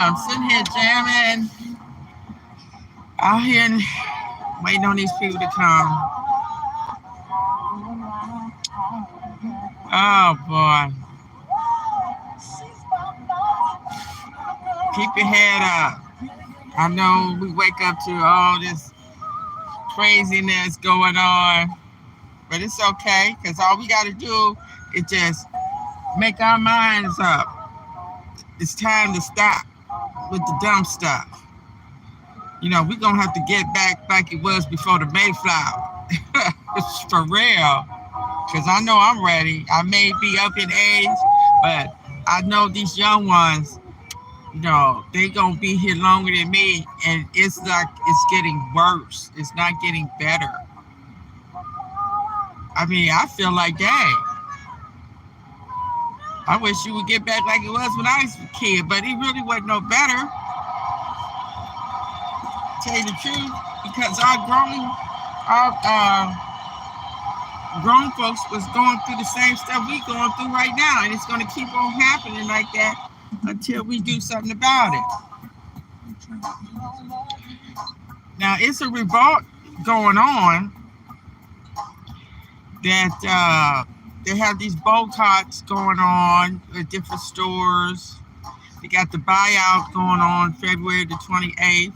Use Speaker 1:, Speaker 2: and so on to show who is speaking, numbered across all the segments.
Speaker 1: I'm sitting here jamming out here and waiting on these people to come. Oh boy. Keep your head up. I know we wake up to all this craziness going on, but it's okay because all we got to do is just make our minds up. It's time to stop with the dumb stuff. We're going to have to get back like it was before the Mayflower. It's for real. Because I know I'm ready. I may be up in age, but I know these young ones, they going to be here longer than me. And it's like it's getting worse. It's not getting better. I mean, I feel like, dang, I wish you would get back like it was when I was a kid, but it really wasn't no better. Tell you the truth, because our grown folks was going through the same stuff we going through right now, and it's going to keep on happening like that until we do something about it. Now, it's a revolt going on that they have these boycotts going on at different stores. They got the buyout going on February the 28th.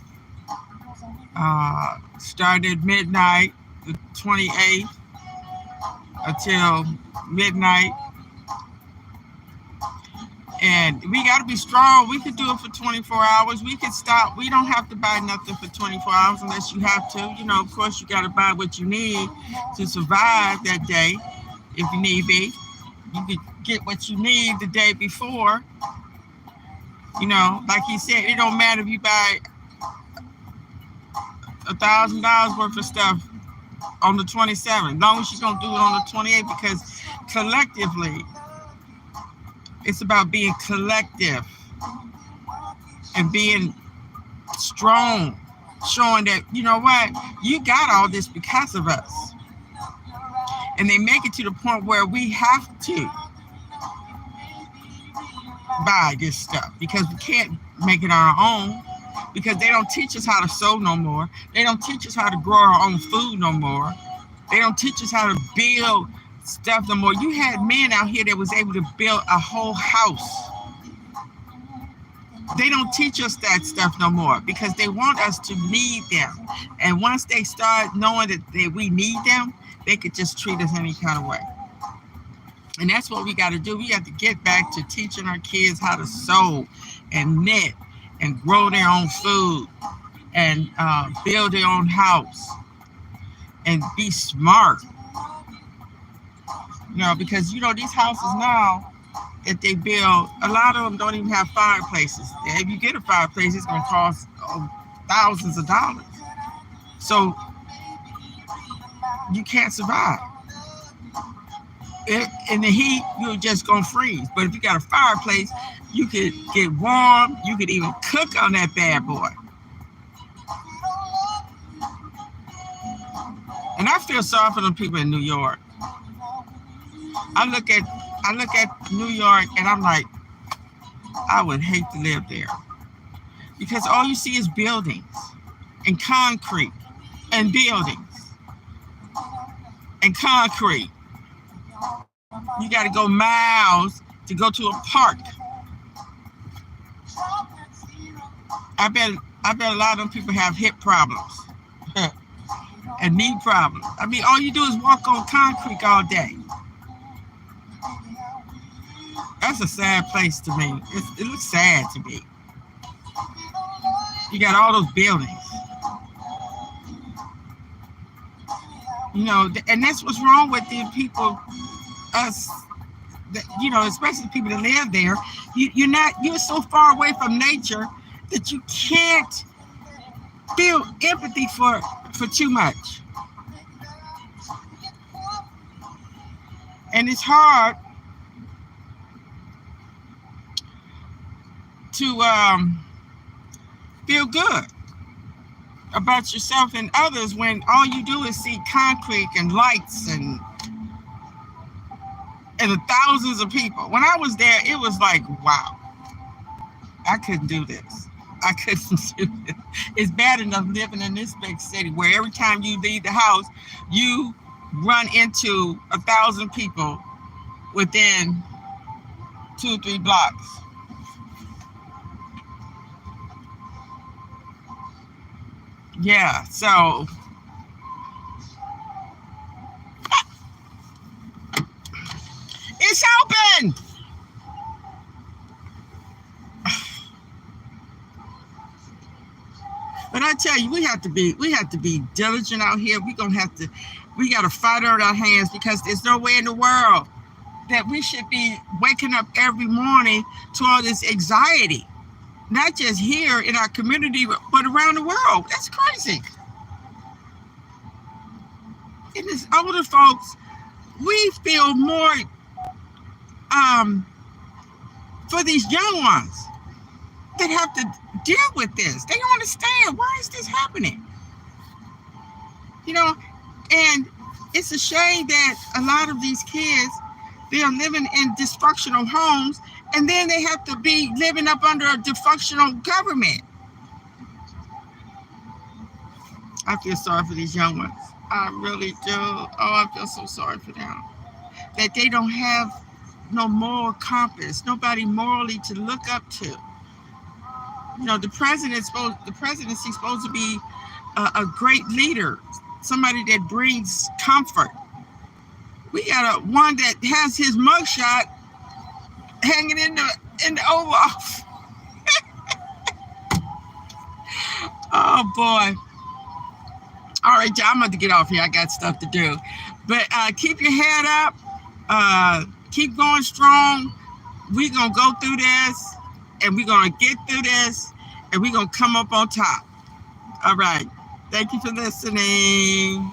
Speaker 1: Started at midnight, the 28th, until midnight. And we got to be strong. We could do it for 24 hours. We could stop. We don't have to buy nothing for 24 hours unless you have to. Of course, you got to buy what you need to survive that day if you need be. You could get what you need the day before. Like he said, it don't matter if you buy $1,000 worth of stuff on the 27th, as long as you're going to do it on the 28th, because collectively, it's about being collective and being strong, showing that, you know what, you got all this because of us. And they make it to the point where we have to buy this stuff because we can't make it on our own. Because they don't teach us how to sew no more. They don't teach us how to grow our own food no more. They don't teach us how to build stuff no more. You had men out here that was able to build a whole house. They don't teach us that stuff no more because they want us to need them. And once they start knowing that we need them, they could just treat us any kind of way. And that's what we got to do. We have to get back to teaching our kids how to sew and knit and grow their own food and build their own house and be smart. Because these houses now that they build, a lot of them don't even have fireplaces. If you get a fireplace, it's going to cost thousands of dollars. So you can't survive. In the heat, you're just going to freeze. But if you got a fireplace, you could get warm. You could even cook on that bad boy. And I feel sorry for the people in New York. I look at New York and I'm like, I would hate to live there. Because all you see is buildings and concrete and buildings and concrete. You got to go miles to go to a park. I bet a lot of them people have hip problems and knee problems. I mean, all you do is walk on concrete all day. That's a sad place to me. It looks sad to me. You got all those buildings. And that's what's wrong with the people, us, especially people that live there. You're so far away from nature that you can't feel empathy for too much. And it's hard to feel good about yourself and others when all you do is see concrete and lights and the thousands of people. When I was there, it was like, wow. I couldn't do this. I couldn't do this. It's bad enough living in this big city where every time you leave the house, you run into 1,000 people within 2 or 3 blocks. Yeah, so it's open. But I tell you, we have to be diligent out here. We gotta fight out our hands because there's no way in the world that we should be waking up every morning to all this anxiety, not just here in our community, but around the world. That's crazy. And as older folks, we feel more um, for these young ones that have to deal with this. They don't understand why is this happening, you know. And it's a shame that a lot of these kids, they are living in dysfunctional homes, and then they have to be living up under a dysfunctional government. I feel sorry for these young ones. I really do. Oh, I feel so sorry for them. That they don't have no moral compass, nobody morally to look up to. You know, the presidency is supposed to be a great leader, somebody that brings comfort. We got one that has his mugshot hanging in the Oval Office. Oh boy. All right, y'all, I'm about to get off here. I got stuff to do. But keep your head up. Keep going strong. We're going to go through this, and we're going to get through this, and we're going to come up on top. All right. Thank you for listening.